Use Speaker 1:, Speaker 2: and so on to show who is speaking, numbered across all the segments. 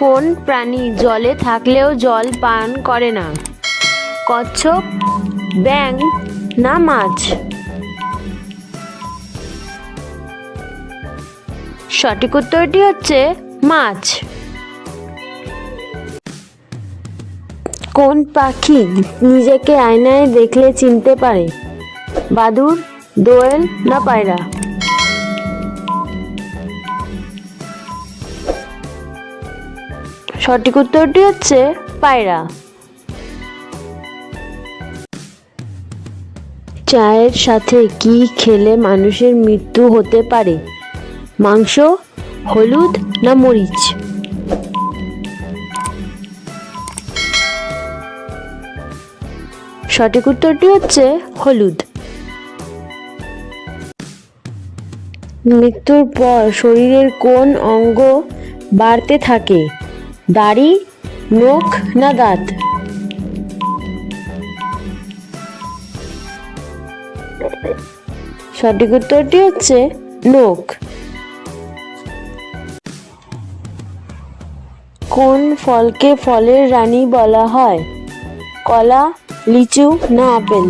Speaker 1: কোন প্রাণী জলে থাকলেও জল পান করে না? কচ্ছপ, ব্যাঙ না মাছ? সঠিক উত্তরটি হচ্ছে মাছ। কোন পাখি নিজেকে আয়নায় দেখলে চিনতে পারে? বাদুড়, দোয়েল না পায়রা? সঠিক উত্তরটি হচ্ছে পায়রা। চায়ের সাথে কি খেলে মানুষের মৃত্যু হতে পারে? মাংস, হলুদ না মরিচ? সঠিক উত্তরটি হচ্ছে হলুদ। মৃত্যুর পর শরীরের কোন অঙ্গ বাড়তে থাকে? দাড়ি, নখ না দাঁত? সঠিক উত্তরটি হচ্ছে নখ। কোন ফলকে ফলের রানী বলা হয়? কলা, লিচু না আপেল?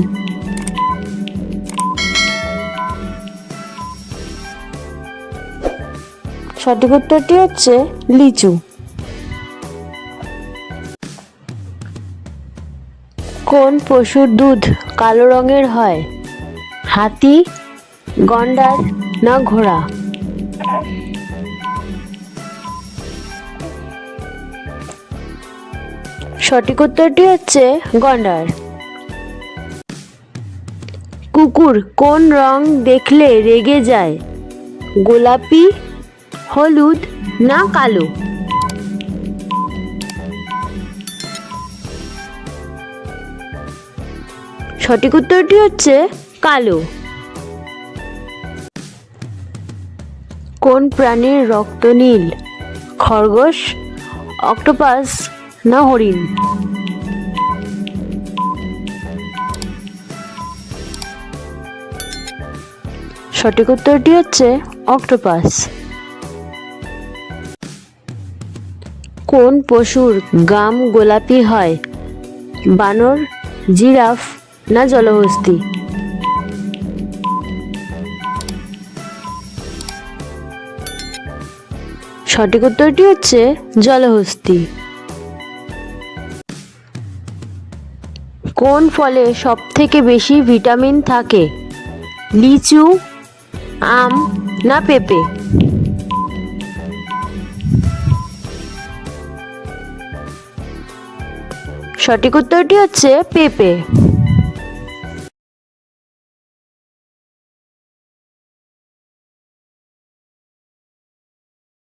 Speaker 1: সঠিক উত্তরটি হচ্ছে লিচু। কোন পশুর দুধ কালো রঙের হয়? হাতি, গন্ডার না ঘোড়া? সঠিক উত্তরটি হচ্ছে গন্ডার। কুকুর কোন রং দেখলে রেগে যায়? গোলাপি, হলুদ না কালো? সঠিক উত্তরটি হচ্ছে কালো। কোন প্রাণীর রক্ত নীল? খরগোশ, অক্টোপাস না হরিণ? সঠিক উত্তরটি হচ্ছে অক্টোপাস। কোন পশুর গাম গোলাপি হয়? বানর, জিরাফ না জলহস্তী? সঠিক উত্তরটি হচ্ছে জলহস্তী। কোন ফলে সব থেকে বেশি ভিটামিন থাকে? লিচু, আম না পেঁপে? সঠিক উত্তরটি হচ্ছে পেঁপে।